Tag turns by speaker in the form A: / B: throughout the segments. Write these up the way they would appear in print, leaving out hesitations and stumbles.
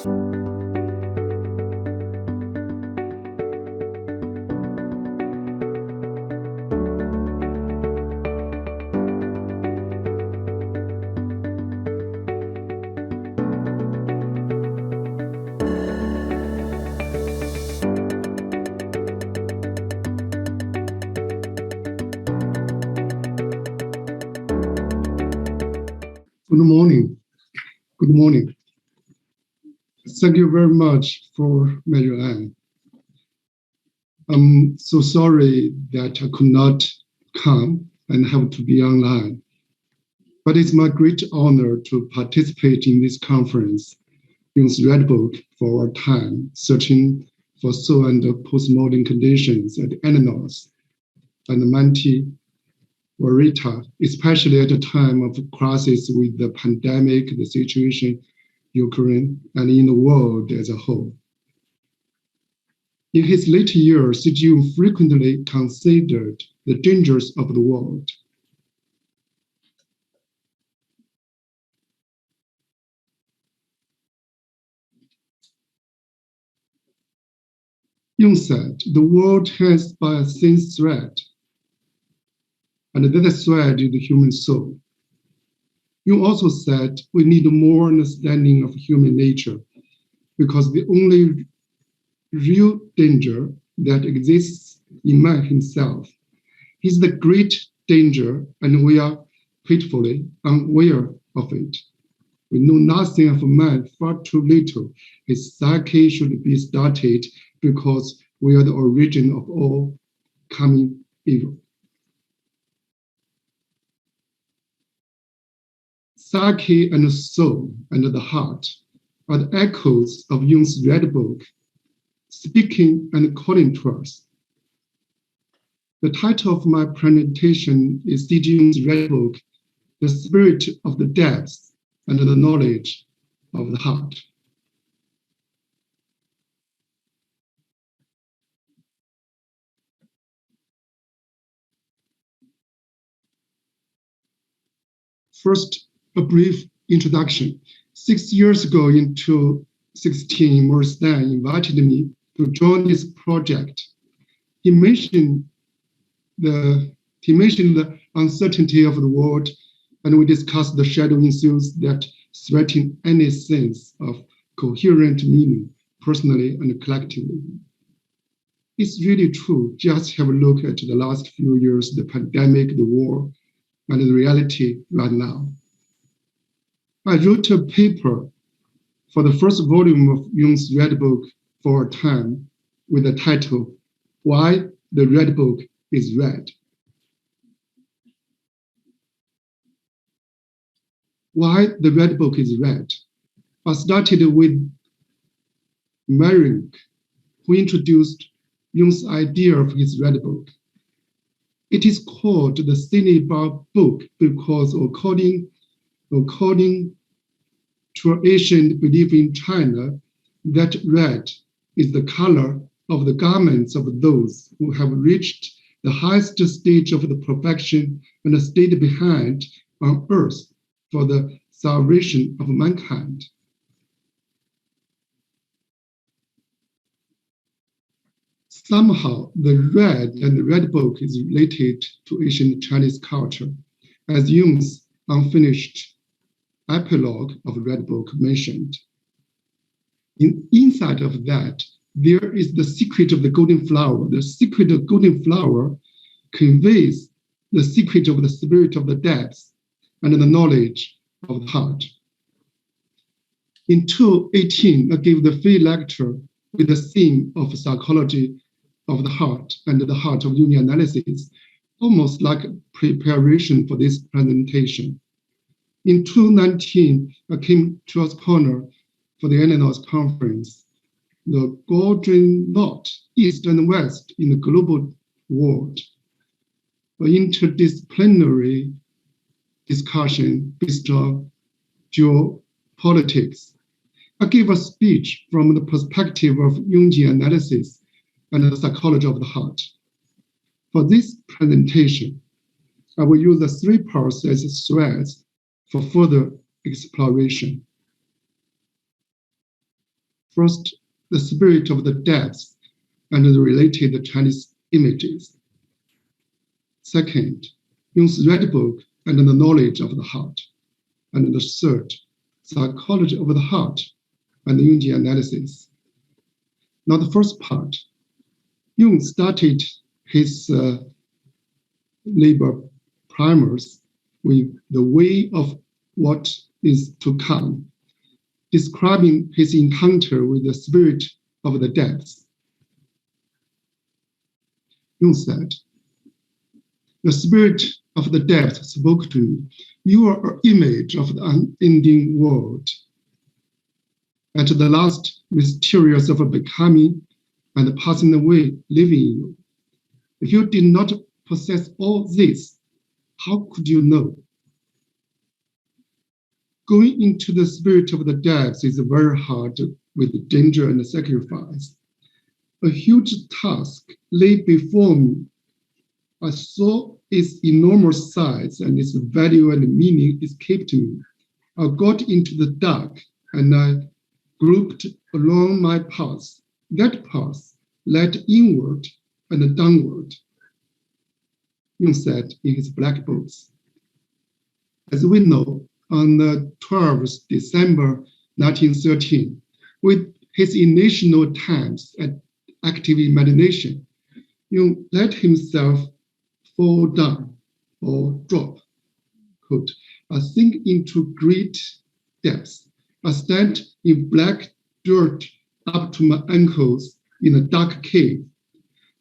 A: Good morning. Good morning. Thank you very much for Marianne. I'm so sorry that I could not come and have to be online. But it's my great honor to participate in this conference, Jungs Rotes Buch for our time, searching for soul and postmodern conditions at Eranos and Monte Verità, especially at a time of crisis with the pandemic, the situation in Ukraine, and in the world as a whole. In his later years, Jung frequently considered the dangers of the world. Jung said, the world hangs by a thin thread, and that thread is the human soul. Jung also said we need more understanding of human nature because the only real danger that exists in man himself is the great danger, and we are pitifully unaware of it. We know nothing of man, far too little. His psyche should be started because we are the origin of all coming evil. Psyche and the soul and the heart are the echoes of Jung's Rotes Buch, speaking and calling to us. The title of my presentation is Jung's Rotes Buch, The Spirit of the Depths and the Knowledge of the Heart. First, a brief introduction. 6 years ago, in 2016, Marianne invited me to join this project. He mentioned the uncertainty of the world, and we discussed the shadow issues that threaten any sense of coherent meaning, personally and collectively. It's really true. Just have a look at the last few years, the pandemic, the war, and the reality right now. I wrote a paper for the first volume of Jung's Rotes Buch for our time with the title, Why the Rotes Buch is Red. Why the Rotes Buch is red. I started with Marianne, who introduced Jung's idea of his Rotes Buch. It is called the cinnabar book because according to an ancient belief in China, that red is the color of the garments of those who have reached the highest stage of the perfection and stayed behind on earth for the salvation of mankind. Somehow, the red and the Rotes Buch is related to ancient Chinese culture, as Jung's unfinished epilogue of Rotes Buch mentioned. Inside of that, there is the secret of the golden flower. The secret of the golden flower conveys the secret of the spirit of the depths and the knowledge of the heart. In 2018, I gave the free lecture with the theme of psychology of the heart and the heart of Jungian analysis, almost like preparation for this presentation. In 2019, I came to Ascona for the Eranos conference, the golden knot, East and West in the global world, an interdisciplinary discussion based on geopolitics. I gave a speech from the perspective of Jungian analysis and the psychology of the heart. For this presentation, I will use the 3 parts as threads for further exploration. First, the spirit of the depths and the related Chinese images. Second, Jung's red book and the knowledge of the heart. And the third, psychology of the heart and the Jungian analysis. Now the first part, Jung started his labor primers with the way of what is to come, describing his encounter with the spirit of the depths. Jung said, "The spirit of the depth spoke to me. You are an image of the unending world. At the last, mysterious of becoming and passing away, living in you. If you did not possess all this, how could you know? Going into the spirit of the depths is very hard with danger and sacrifice. A huge task lay before me. I saw its enormous size and its value and meaning escaped me. I got into the dark and I groped along my path. That path led inward and downward," Jung said in his black books. As we know, on the 12th December 1913, with his initial attempts at active imagination, Jung let himself fall down or drop, quote, "I sink into great depths. I stand in black dirt up to my ankles in a dark cave.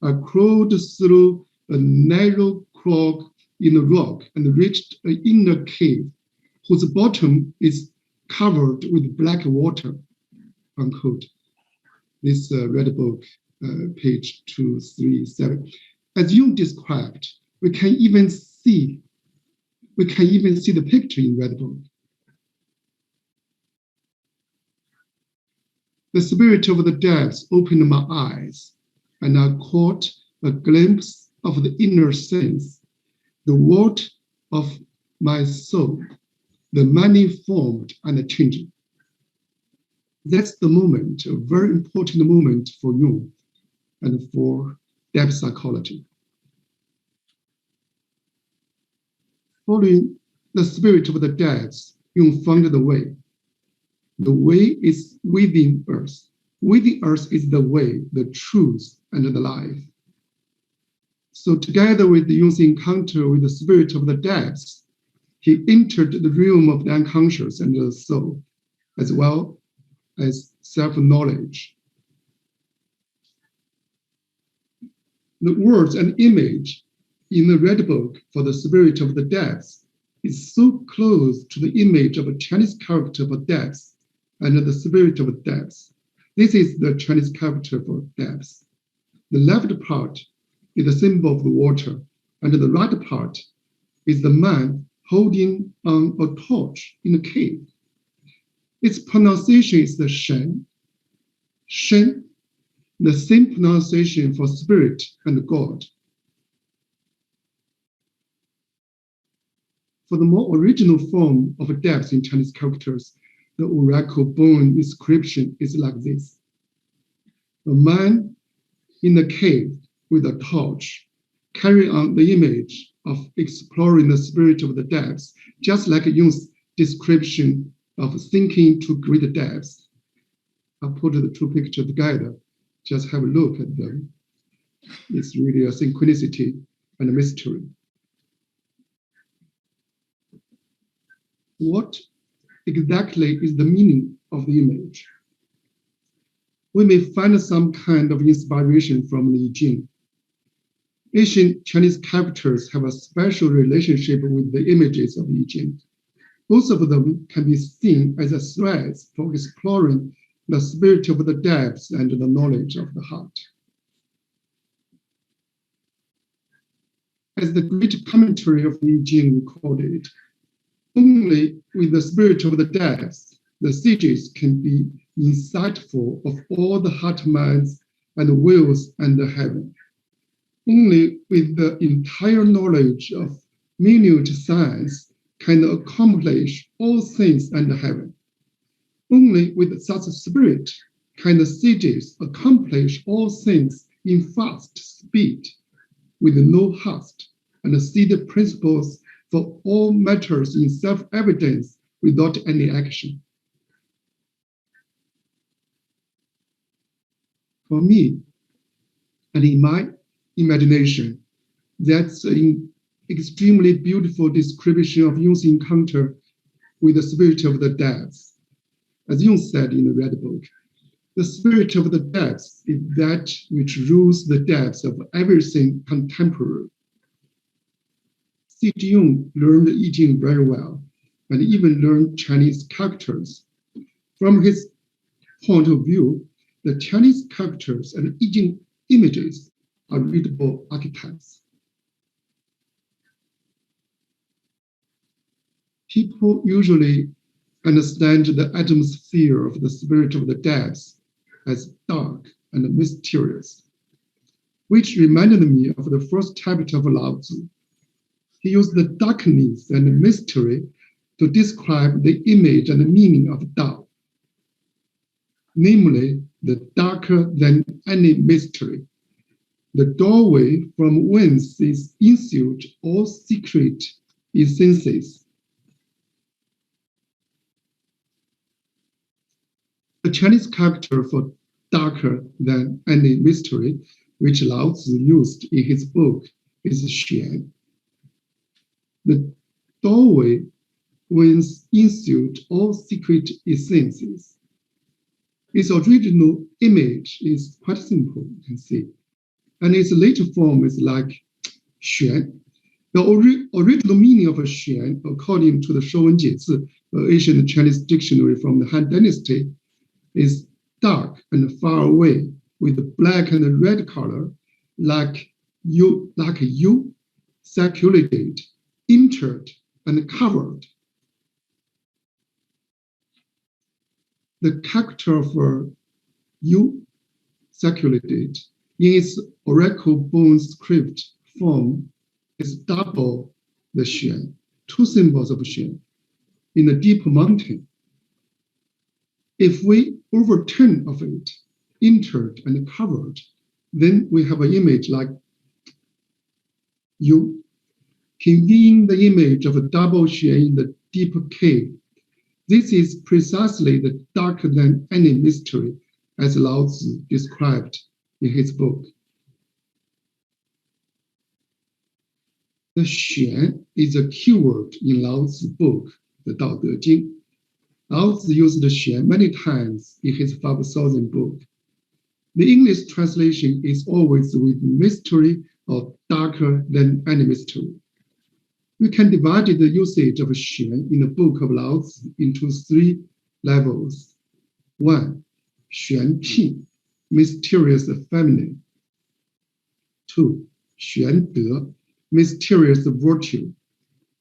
A: I crawled through a narrow crack in the rock and reached an inner cave whose bottom is covered with black water," unquote. This red book, page 237. As Jung described, we can even see the picture in red book. The spirit of the depths opened my eyes, and I caught a glimpse of the inner sense, the world of my soul, the manifold and changing. That's the moment, a very important moment for Jung and for depth psychology. Following the spirit of the depths, Jung found the way. The way is within us. Within us is the way, the truth, and the life. So together with Jung's encounter with the spirit of the depths, he entered the realm of the unconscious and the soul, as well as self-knowledge. The words and image in the red book for the spirit of the depths is so close to the image of a Chinese character for depths and the spirit of depths. This is the Chinese character for depths. The left part is the symbol of the water, and the right part is the man holding on a torch in a cave. Its pronunciation is the Shen. Shen, the same pronunciation for spirit and God. For the more original form of depth in Chinese characters, the oracle bone inscription is like this. A man in a cave with a torch carry on the image of exploring the spirit of the depths, just like Jung's description of sinking to great depths. I put the two pictures together. Just have a look at them. It's really a synchronicity and a mystery. What exactly is the meaning of the image? We may find some kind of inspiration from the I Ching. Ancient Chinese characters have a special relationship with the images of I Ching. Both of them can be seen as a thread for exploring the spirit of the depths and the knowledge of the heart. As the great commentary of the I Ching recorded, only with the spirit of the depths, the sages can be insightful of all the heart minds and wills under heaven. Only with the entire knowledge of minute science can accomplish all things under heaven. Only with such a spirit can the sages accomplish all things in fast speed, with no haste, and see the principles for all matters in self-evidence without any action? For me, and in my imagination, that's an extremely beautiful description of Jung's encounter with the spirit of the depths. As Jung said in the Red Book, the spirit of the depths is that which rules the depths of everything contemporary. C.G. Jung learned I Ching very well, and even learned Chinese characters. From his point of view, the Chinese characters and I Ching images are readable archetypes. People usually understand the atmosphere of the spirit of the depths as dark and mysterious, which reminded me of the first chapter of Lao Tzu. He used the darkness and mystery to describe the image and the meaning of Tao, namely the darker than any mystery, the doorway from whence is issued all secret essences. The Chinese character for darker than any mystery, which Lao Tzu used in his book, is Xuan. The doorway whence issued all secret essences. Its original image is quite simple, you can see. And its later form is like Xuan. The original meaning of Xuan, according to the Shouwen Jiezi, ancient Chinese dictionary from the Han Dynasty, is dark and far away with black and red color, like you, circulated, entered, and covered. The character of you, circulated, in its oracle bone script form is double the Xuan, two symbols of Xuan, in a deep mountain. If we overturn of it, entered and covered, then we have an image like you, conveying the image of a double Xuan in the deep cave. This is precisely the darker than any mystery, as Lao Tzu described in his book. The Xuan is a keyword in Lao Tzu's book, the Dao De Jing. Lao Tzu used the Xuan many times in his 5,000 book. The English translation is always with mystery or darker than any mystery. We can divide the usage of Xuan in the book of Lao Tzu into 3 levels. 1, Xuan Qing, mysterious feminine. 2, Xuan De, mysterious virtue.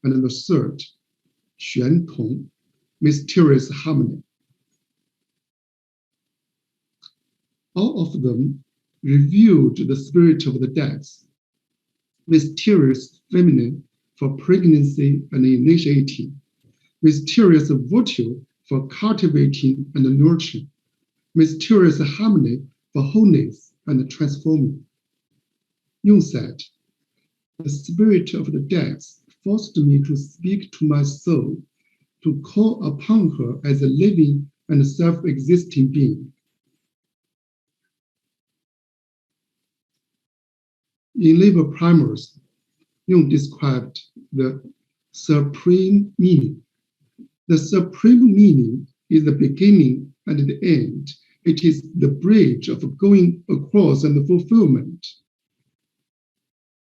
A: And the 3rd, Xuan Tong, mysterious harmony. All of them revealed the spirit of the depths, mysterious feminine for pregnancy and initiating, mysterious virtue for cultivating and nurturing, mysterious harmony for wholeness and transforming. Jung said, the spirit of the depths forced me to speak to my soul, to call upon her as a living and self-existing being. In Livre Primers, Jung described the supreme meaning. The supreme meaning is the beginning and the end. It is the bridge of going across and the fulfillment.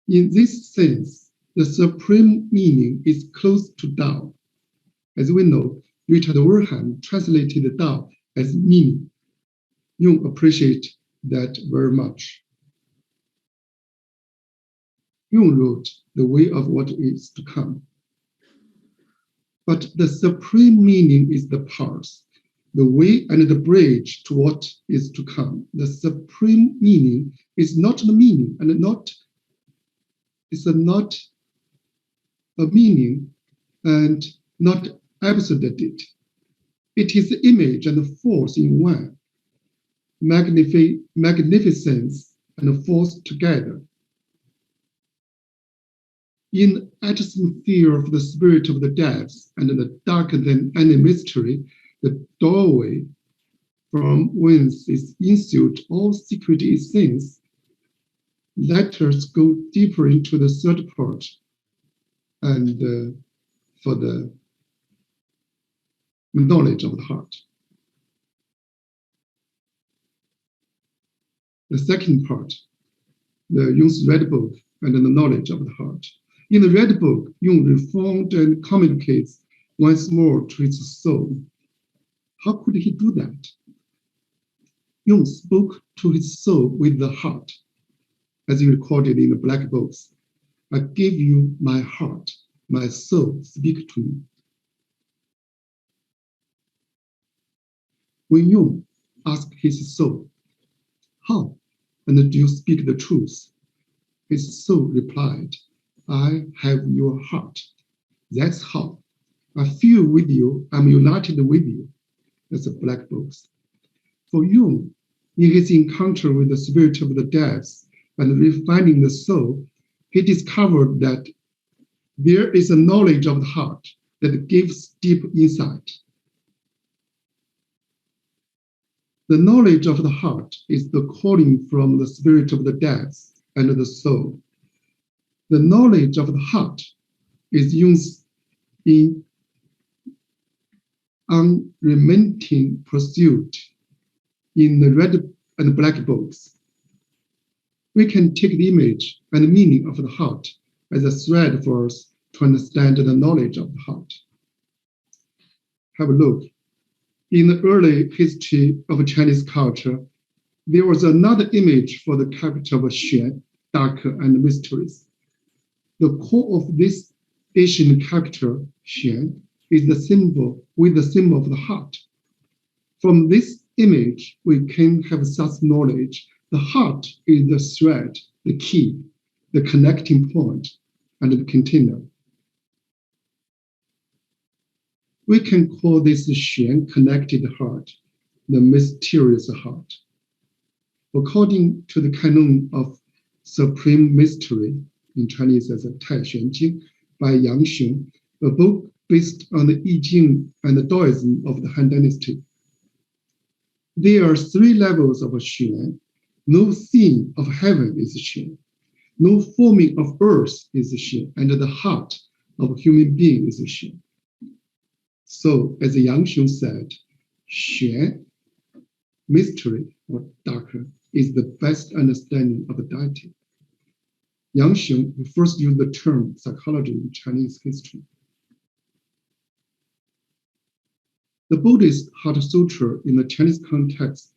A: In this sense, the supreme meaning is close to Tao. As we know, Richard Warham translated Tao as meaning. Jung appreciated that very much. Jung wrote the way of what is to come. But the supreme meaning is the path, the way and the bridge to what is to come. The supreme meaning is not the meaning and it's not a meaning and not absolute. It is the image and the force in one. magnificence and force together. In the atmosphere of the spirit of the depths and the darker than any mystery, the doorway from whence is ensued all secret essence. Let us go deeper into the third part, and for the knowledge of the heart. The second part, the Jung's Red Book and the knowledge of the heart. In the Red Book, Jung reformed and communicates once more to his soul. How could he do that? Jung spoke to his soul with the heart, as he recorded in the Black Books. I give you my heart, my soul, speak to me. When Jung asked his soul, how, and do you speak the truth? His soul replied, I have your heart. That's how. I feel with you, I'm united with you. That's the Black Books. For Jung, in his encounter with the spirit of the depths and refining the soul, he discovered that there is a knowledge of the heart that gives deep insight. The knowledge of the heart is the calling from the spirit of the depths and the soul. The knowledge of the heart is Jung's in unremitting pursuit in the Red and Black Books. We can take the image and meaning of the heart as a thread for us to understand the knowledge of the heart. Have a look. In the early history of Chinese culture, there was another image for the character of Shen, darker and mysterious. The core of this Asian character, Shen, is the symbol of the heart. From this image, we can have such knowledge. The heart is the thread, the key, the connecting point, and the container. We can call this Shen connected heart, the mysterious heart. According to the canon of supreme mystery, in Chinese as a Tai Xuan Jing, by Heyong Shen, a book based on the I Ching and the Taoism of the Han Dynasty. There are three levels of Shen. No scene of heaven is Shen. No forming of earth is Shen, and the heart of a human being is Shen. So, as Heyong Shen said, Shen, mystery or darker, is the best understanding of the deity. Heyong Shen first used the term psychology in Chinese history. The Buddhist Heart Sutra in the Chinese context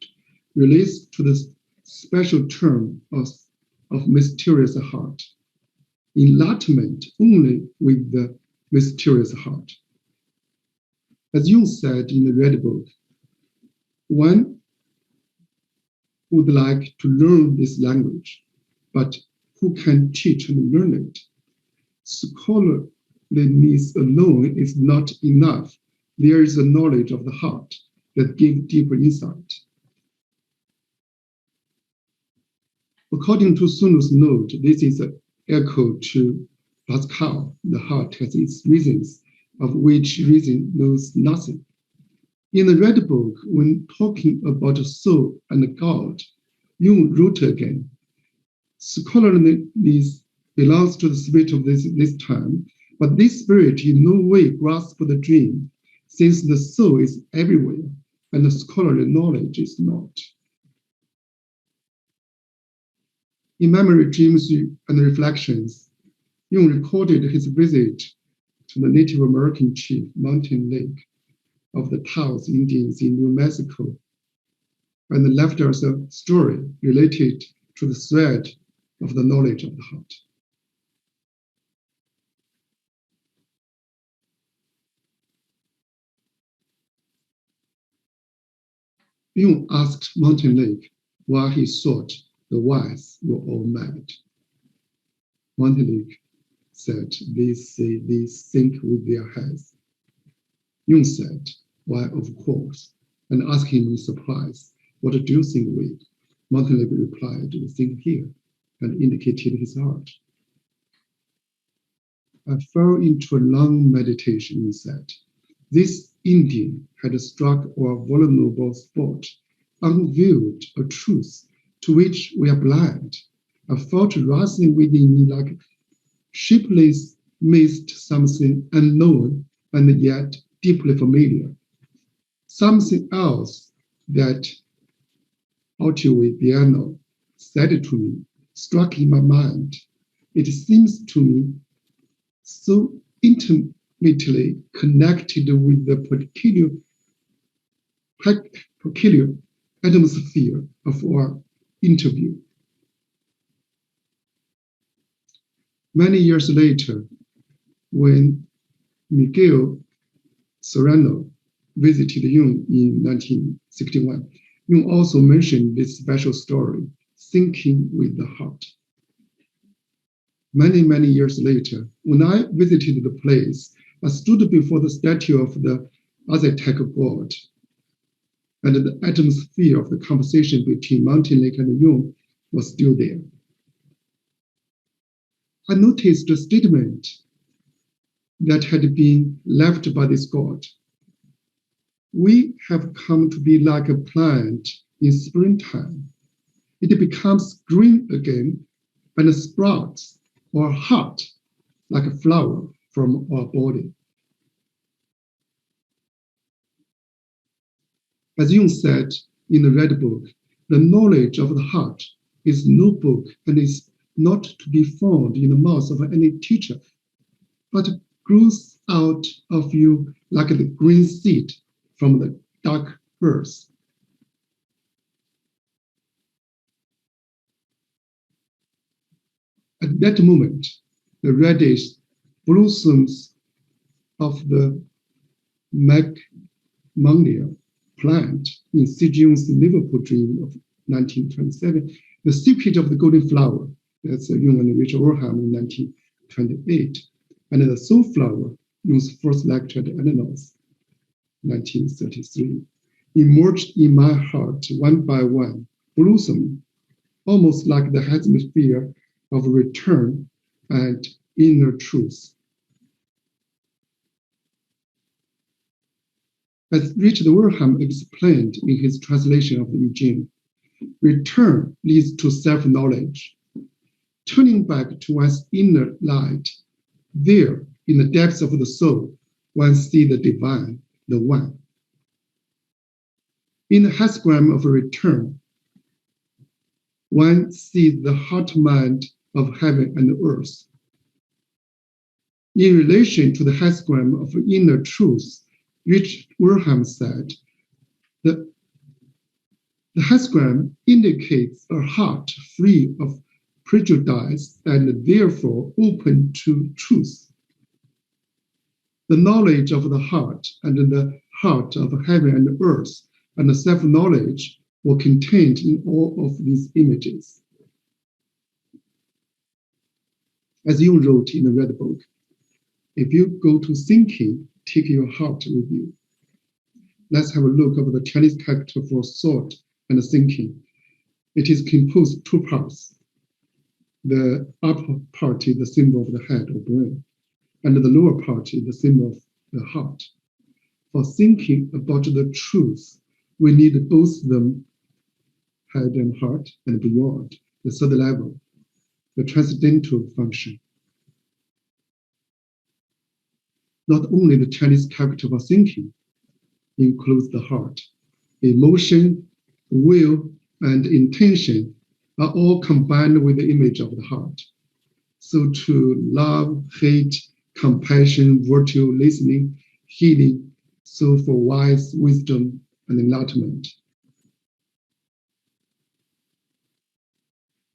A: relates to the special term of mysterious heart, enlightenment only with the mysterious heart. As Jung said in the Red Book, one would like to learn this language, but who can teach and learn it? Scholarliness alone is not enough. There is a knowledge of the heart that gives deeper insight. According to Sun's note, this is an echo to Pascal. The heart has its reasons, of which reason knows nothing. In the Red Book, when talking about the soul and God, Jung wrote again, scholarliness belongs to the spirit of this time, but this spirit in no way grasps the dream, since the soul is everywhere and the scholarly knowledge is not. In Memory, Dreams, and Reflections, Jung recorded his visit to the Native American chief, Mountain Lake, of the Taos Indians in New Mexico, and left us a story related to the thread of the knowledge of the heart. Jung asked Mountain Lake why he thought the wise were all mad. Mountain Lake said, they say they think with their heads. Jung said, why, of course, and asked him in surprise, What do you think with? Monte replied, we think here, and indicated his heart. I fell into a long meditation and said, this Indian had struck our vulnerable spot, unveiled a truth to which we are blind. I felt rising within me like shapeless mist, something unknown and yet deeply familiar. Something else that Eranos said to me struck in my mind. It seems to me so intimately connected with the peculiar atmosphere of our interview. Many years later, when Miguel Serrano visited Jung in 1961, Jung also mentioned this special story, Thinking with the Heart. Many, many years later, when I visited the place, I stood before the statue of the Aztec god, and the atmosphere of the conversation between Mountain Lake and Jung was still there. I noticed a statement that had been left by this god. We have come to be like a plant in springtime. It becomes green again and sprouts or heart like a flower from our body. As Jung said in the Red Book, the knowledge of the heart is no book and is not to be found in the mouth of any teacher, but grows out of you like the green seed from the dark earth. At that moment, the reddish blossoms of the magnolia plant in C. Jung's Liverpool dream of 1927, the secret of the golden flower, that's Jung and Richard Orham in 1928, and the soulflower, Jung's first lecture at Eranos, 1933, emerged in my heart one by one, blossoming, almost like the atmosphere of return and inner truth. As Richard Orham explained in his translation of the Eugene, return leads to self-knowledge. Turning back to one's inner light, there, in the depths of the soul, one sees the divine, the one. In the hexagram of return, one sees the heart-mind of heaven and earth. In relation to the hexagram of inner truth, Richard Orham said, the hexagram indicates a heart free of prejudice and therefore open to truth. The knowledge of the heart and the heart of heaven and earth and the self-knowledge were contained in all of these images. As Jung wrote in the Red Book, if you go to thinking, take your heart with you. Let's have a look at the Chinese character for thought and thinking. It is composed of two parts. The upper part is the symbol of the head or brain, and the lower part is the symbol of the heart. For thinking about the truth, we need both them, head and heart, and beyond, the third level, the transcendental function. Not only the Chinese character for thinking includes the heart, emotion, will, and intention are all combined with the image of the heart. So to love, hate, compassion, virtue, listening, healing, so for wise wisdom and enlightenment.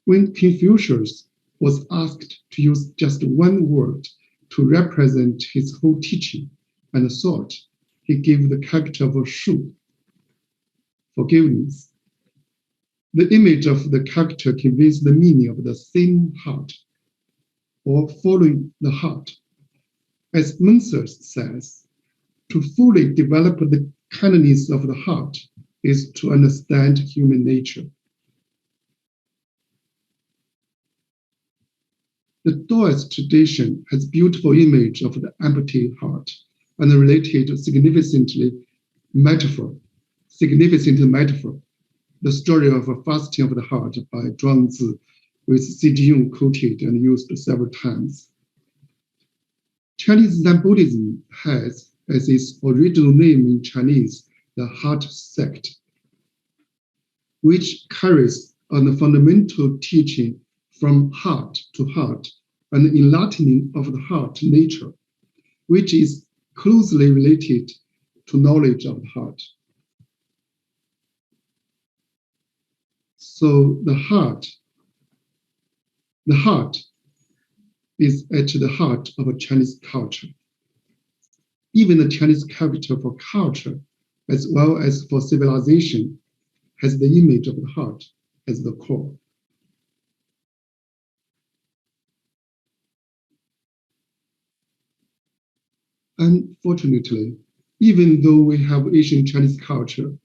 A: When Confucius was asked to use just one word to represent his whole teaching and thought, he gave the character of a shu, forgiveness. The image of the character conveys the meaning of the same heart, or following the heart. As Müller says, to fully develop the kindness of the heart, is to understand human nature. The Taoist tradition has a beautiful image of the empty heart and a related significant metaphor. The story of a fasting of the heart by Jungs, with C.G. Jung quoted and used several times. Chinese Zen Buddhism has, as its original name in Chinese, the heart sect, which carries on the fundamental teaching from heart to heart and the enlightening of the heart nature, which is closely related to knowledge of the heart. So the heart is at the heart of a Chinese culture. Even the Chinese capital for culture, as well as for civilization, has the image of the heart as the core. Unfortunately, even though we have Asian Chinese culture,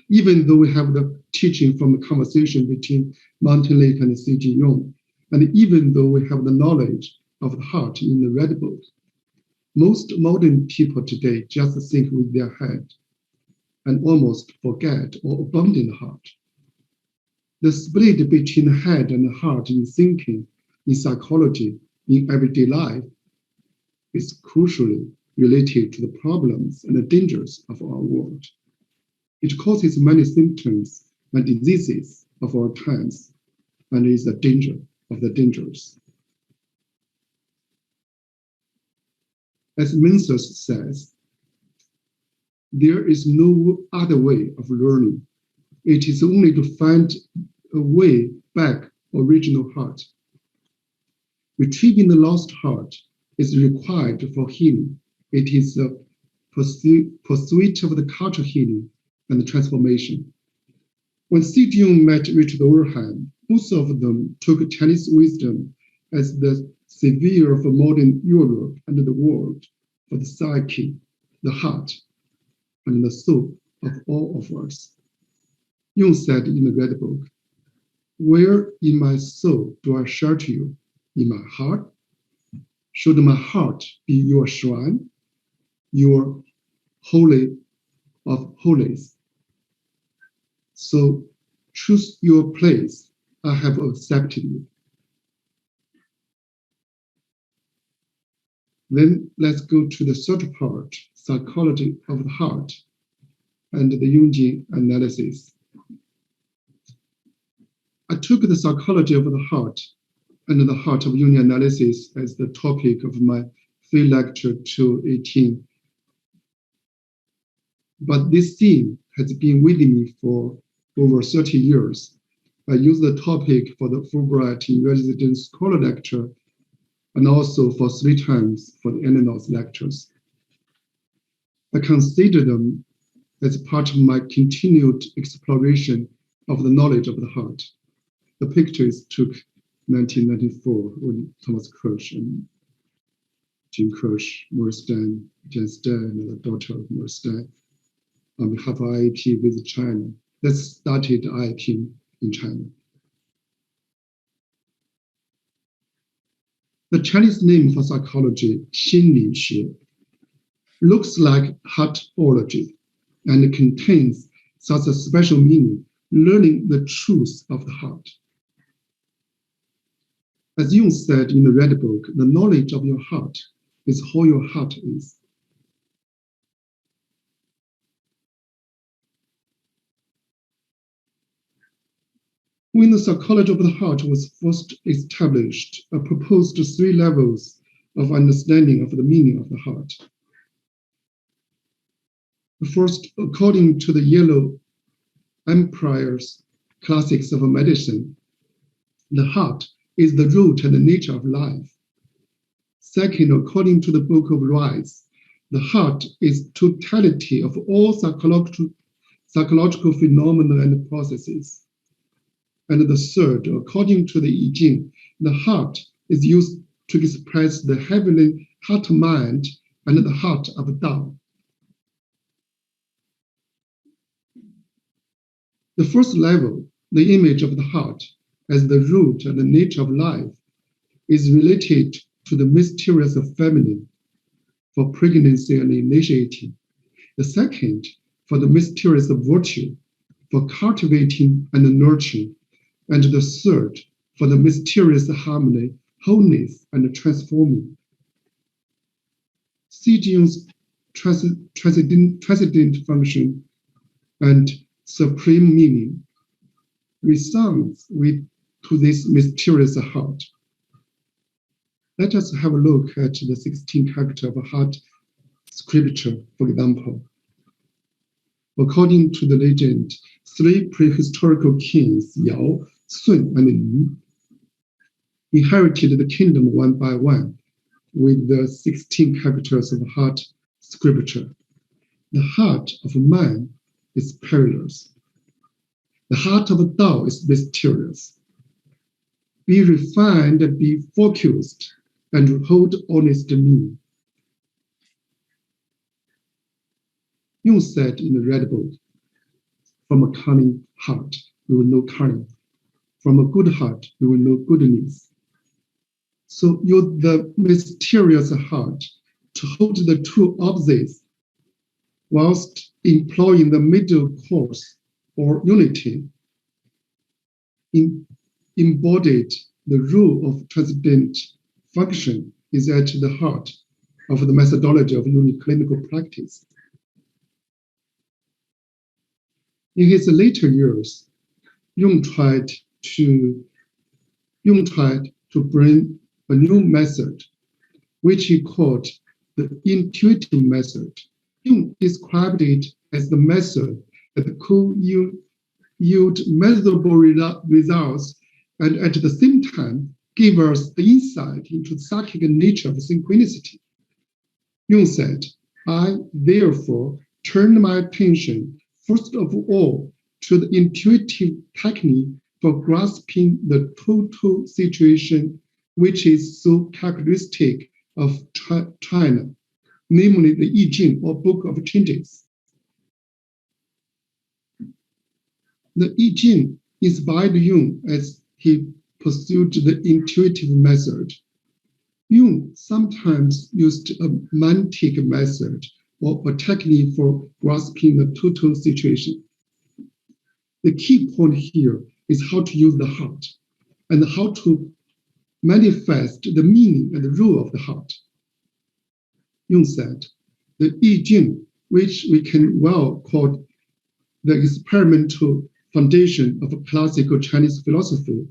A: even though we have the teaching from the conversation between Mountain Lake and C.G. Jung, and even though we have the knowledge of the heart in the Red Book, most modern people today just think with their head and almost forget or abandon the heart. The split between the head and the heart in thinking, in psychology, in everyday life is crucially related to the problems and the dangers of our world. It causes many symptoms and diseases of our times, and is a danger of the dangers. As Müller says, there is no other way of learning. It is only to find a way back original heart. Retrieving the lost heart is required for healing. It is a pursuit of the cultural healing and the transformation. When C.G. Jung met Richard Orhan, both of them took Chinese wisdom as the savior of modern Europe and the world for the psyche, the heart, and the soul of all of us. Jung said in the Red Book, "Where in my soul do I shelter you? In my heart? Should my heart be your shrine, your holy of holies? So choose your place. I have accepted you." Then let's go to the third part, psychology of the heart and the Jungian analysis. I took the psychology of the heart and the heart of Jungian analysis as the topic of my field lecture 218. But this theme has been with me for over 30 years. I use the topic for the Fulbright in residence scholar lecture and also for 3 times for the Eranos lectures. I consider them as part of my continued exploration of the knowledge of the heart. The pictures took 1994 when Thomas Kirsch and Jim Kirsch, Morstein, Jen Stein, and the daughter of Morstein, on behalf of IAP with China. That started IAP in China. The Chinese name for psychology, 心理学, looks like heartology and contains such a special meaning, learning the truth of the heart. As Jung said in the Red Book, the knowledge of your heart is how your heart is. When the psychology of the heart was first established, I proposed 3 levels of understanding of the meaning of the heart. First, according to the Yellow Empire's classics of medicine, the heart is the root and the nature of life. Second, according to the Book of Rise, the heart is totality of all psychological phenomena and processes. And the third, according to the I Ching, the heart is used to express the heavenly heart-mind and the heart of Tao. The first level, the image of the heart as the root and the nature of life, is related to the mysterious feminine for pregnancy and initiating. The second, for the mysterious virtue for cultivating and nurturing. And the third, for the mysterious harmony, wholeness, and transforming. See Jung's transcendent function and supreme meaning resounds to this mysterious heart. Let us have a look at the 16 character of heart scripture, for example. According to the legend, 3 prehistorical kings, Yao, Sun, and Yu, inherited the kingdom one by one with the 16 characters of heart scripture. The heart of man is perilous. The heart of Tao is mysterious. Be refined, be focused, and hold honest meaning. Jung said in the Red Book, from a cunning heart, you will know cunning. From a good heart, you will know goodness. So use the mysterious heart to hold the two opposites whilst employing the middle course or unity. Embodied, the rule of transcendent function is at the heart of the methodology of Jung clinical practice. In his later years, Jung tried to bring a new method, which he called the intuitive method. Jung described it as the method that could yield measurable results and at the same time give us the insight into the psychic nature of synchronicity. Jung said, I therefore turned my attention first of all to the intuitive technique for grasping the total situation, which is so characteristic of China, namely the I Ching, or Book of Changes. The I Ching inspired Jung as he pursued the intuitive method. Jung sometimes used a mantic method or a technique for grasping the total situation. The key point here is how to use the heart and how to manifest the meaning and the rule of the heart. Jung said, the I Ching, which we can well call the experimental foundation of classical Chinese philosophy,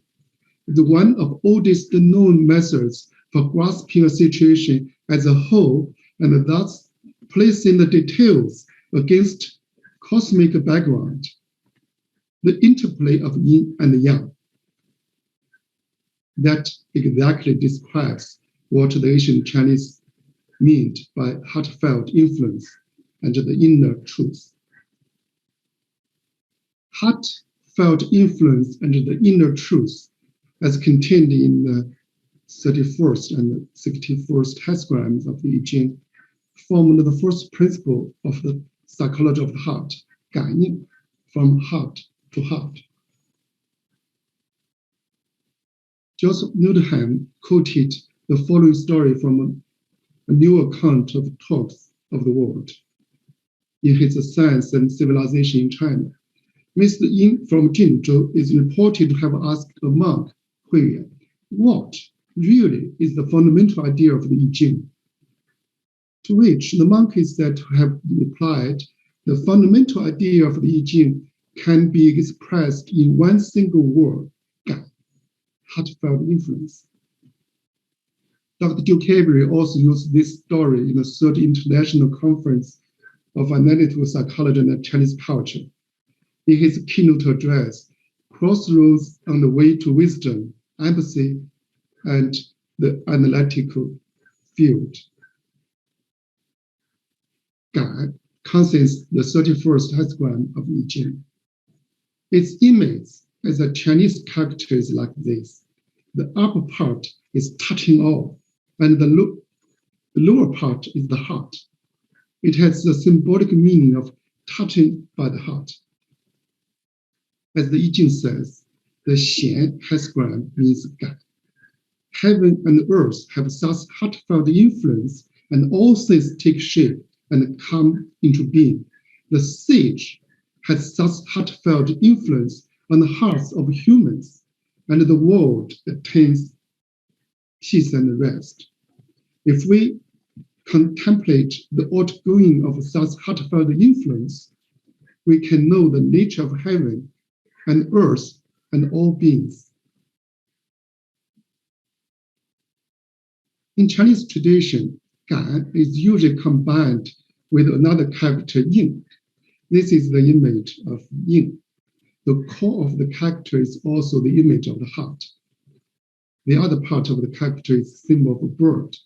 A: is one of oldest known methods for grasping a situation as a whole and thus placing the details against cosmic background, the interplay of yin and yang. That exactly describes what the ancient Chinese meant by heartfelt influence and the inner truth. Heartfelt influence and the inner truth, as contained in the 31st and 61st hexagrams of the I Ching, formed the first principle of the psychology of the heart, 感应, from heart to heart. Joseph Needham quoted the following story from a new account of talks of the world in his Science and Civilization in China. Mr. Yin from Jingzhou is reported to have asked a monk, Huiyuan, what really is the fundamental idea of the I Ching? To which the monk is said to have replied, the fundamental idea of the I Ching can be expressed in one single word, 感, heartfelt influence. Dr. Duke Avery also used this story in the Third International Conference of Analytical Psychology and Chinese Culture. In his keynote address, Crossroads on the Way to Wisdom, Empathy, and the Analytical Field. 感 contains the 31st hexagram of I Ching. Its image as a Chinese character is like this. The upper part is touching all, and the lower part is the heart. It has the symbolic meaning of touching by the heart. As the I Ching says, the Shen hexagram means Gan. Heaven and earth have such heartfelt influence, and all things take shape and come into being. The sage has such heartfelt influence on the hearts of humans, and the world attains peace and rest. If we contemplate the outgoing of such heartfelt influence, we can know the nature of heaven and earth and all beings. In Chinese tradition, Gan is usually combined with another character, Ying. This is the image of Ying. The core of the character is also the image of the heart. The other part of the character is the symbol of a bird.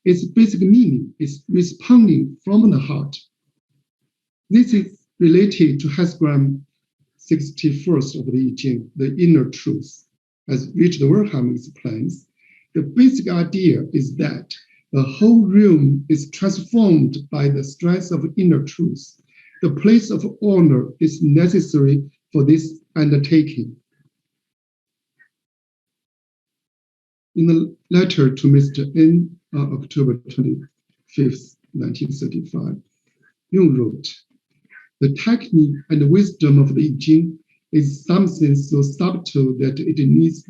A: Its basic meaning is responding from the heart. This is related to hexagram 61st of the I Ching, the inner truth. As Richard Wertheim explains, the basic idea is that the whole realm is transformed by the strength of inner truth. The place of honor is necessary for this undertaking. In a letter to Mr. N on October 25th, 1935, Jung wrote, "The technique and wisdom of the I Ching is something so subtle that it needs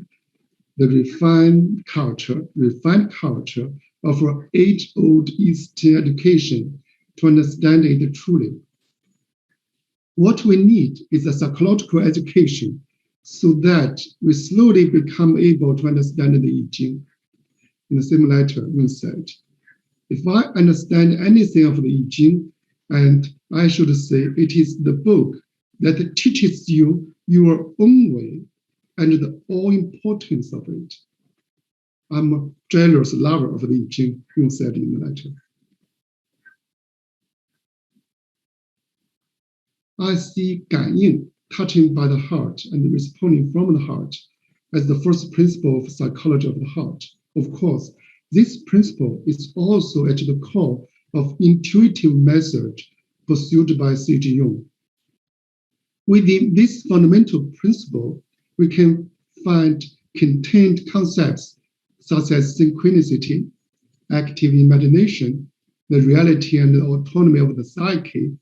A: the refined culture of our age-old Eastern education to understand it truly. What we need is a psychological education so that we slowly become able to understand the I Ching." In the same letter, Jung said, "If I understand anything of the I Ching, and I should say it is the book that teaches you your own way and the all-importance of it. I'm a jealous lover of the I Ching," Jung said in the letter. I see 感应, touching by the heart and responding from the heart, as the first principle of psychology of the heart. Of course, this principle is also at the core of intuitive method pursued by C.G. Jung. Within this fundamental principle, we can find contained concepts such as synchronicity, active imagination, the reality and the autonomy of the psyche,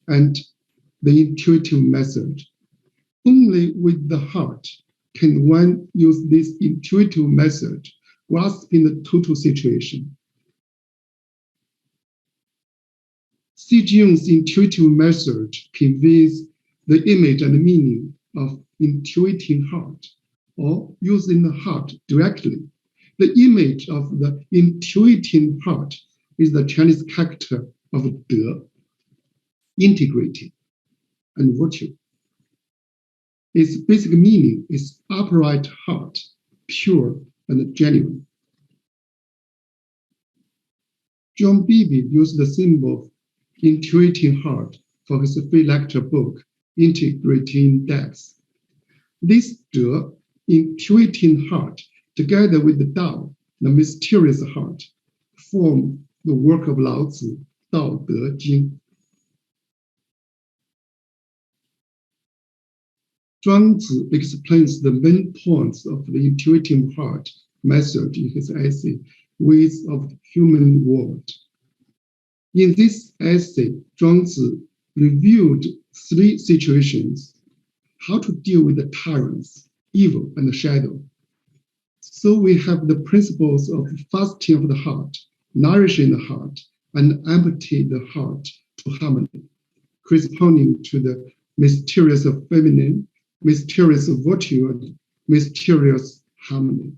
A: and the intuitive method. Only with the heart can one use this intuitive method, grasping the total situation. C.G. Jung's intuitive method conveys the image and the meaning of intuiting heart, or using the heart directly. The image of the intuiting heart is the Chinese character of de, integrated, and virtue. Its basic meaning is upright heart, pure and genuine. John Beebe used the symbol of intuiting heart for his free lecture book, Integrating Depths. This de, intuiting heart, together with the Tao, the mysterious heart, form the work of Lao Tzu, Dao De Jing. Zhuangzi explains the main points of the intuitive heart method in his essay, Ways of the Human World. In this essay, Zhuangzi reviewed 3 situations: how to deal with the tyrants, evil, and the shadow. So we have the principles of fasting of the heart, nourishing the heart, and empty the heart to harmony, corresponding to the mysterious of feminine, mysterious of virtue, and mysterious harmony.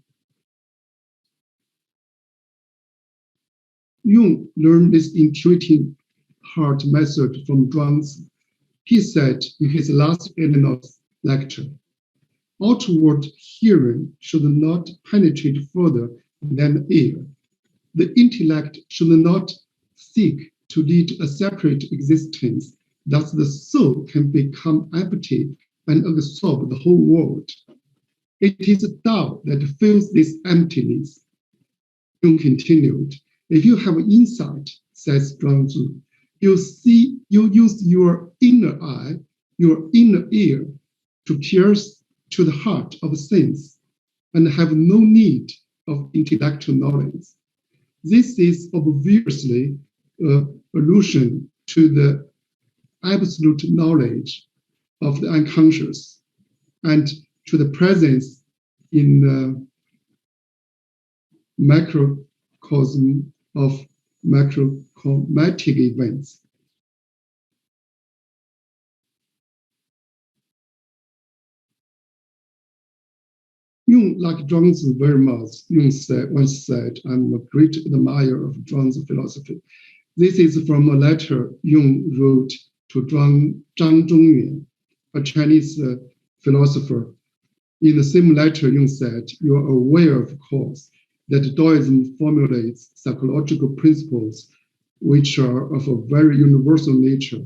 A: Jung learned this intuitive heart method from Zhuangzi. He said in his last Eranos lecture, outward hearing should not penetrate further than air. The intellect should not seek to lead a separate existence, thus the soul can become empty and absorb the whole world. It is Tao that fills this emptiness. Jung continued, if you have insight, says Zhuangzi, you use your inner eye, your inner ear to pierce to the heart of things and have no need of intellectual knowledge. This is obviously an allusion to the absolute knowledge of the unconscious and to the presence in the macrocosm of macrochromatic events. Jung liked Jung's very much. Jung once said, "I'm a great admirer of Jung's philosophy." This is from a letter Jung wrote to Zhang Zhongyuan, a Chinese philosopher. In the same letter, Jung said, "You are aware, of course, that Taoism formulates psychological principles which are of a very universal nature.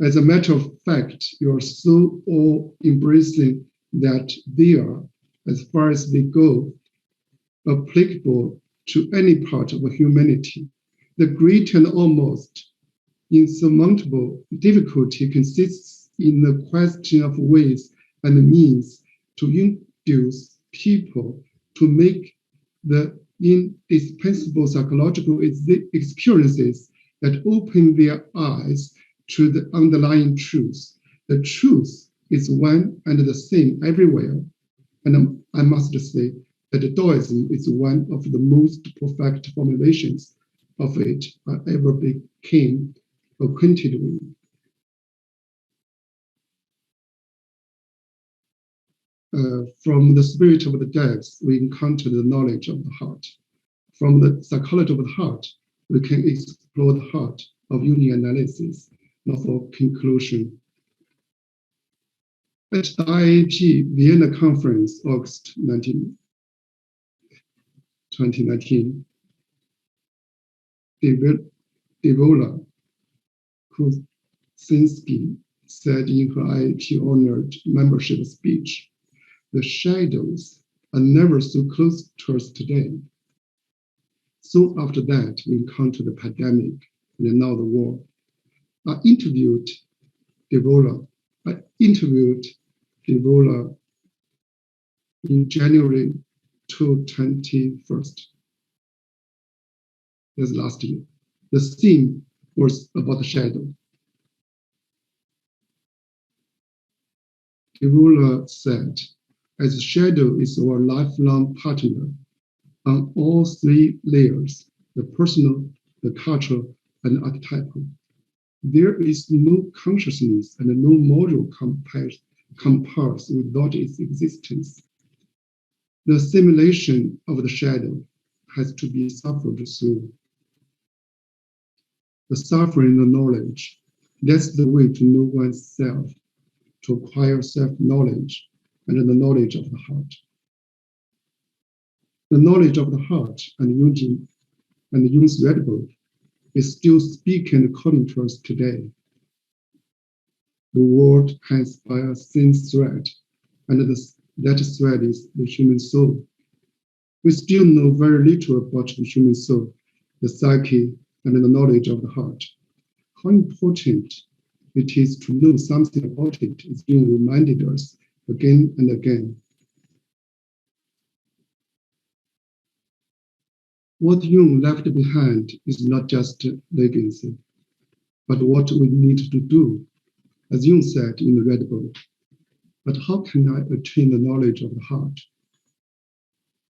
A: As a matter of fact, you are so all-embracing that they are, as far as they go, applicable to any part of humanity. The great and almost insurmountable difficulty consists in the question of ways and means to induce people to make the indispensable psychological experiences that open their eyes to the underlying truth. The truth is one and the same everywhere. And I must say that Taoism is one of the most perfect formulations of it I ever became acquainted with." From the spirit of the depths, we encounter the knowledge of the heart. From the psychology of the heart, we can explore the heart of union analysis. Now for conclusion. At the IAP Vienna Conference, August 2019, Devola Kuczynski said in her IAP-honored membership speech, "The shadows are never so close to us today." So after that, we encountered the pandemic and now the war. I interviewed Devola in January 2021. That's last year. The theme was about the shadow. Devola said, "As shadow is our lifelong partner on all three layers, the personal, the cultural, and archetypal. There is no consciousness and no moral compass without its existence. The assimilation of the shadow has to be suffered through. The suffering of knowledge, that's the way to know oneself, to acquire self-knowledge and the knowledge of the heart. The knowledge of the heart and Jung's Red Book is still speaking and calling to us today. The world hangs by a thin thread, and that thread is the human soul. We still know very little about the human soul, the psyche, and the knowledge of the heart. How important it is to know something about it is being reminded us again and again. What Jung left behind is not just a legacy, but what we need to do, as Jung said in the Red Book. But how can I attain the knowledge of the heart?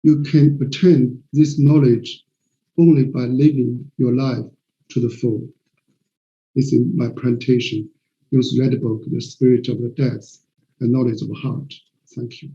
A: You can attain this knowledge only by living your life to the full. This is my presentation. Jung's Red Book, The Spirit of the Depths, and Knowledge of the Heart. Thank you.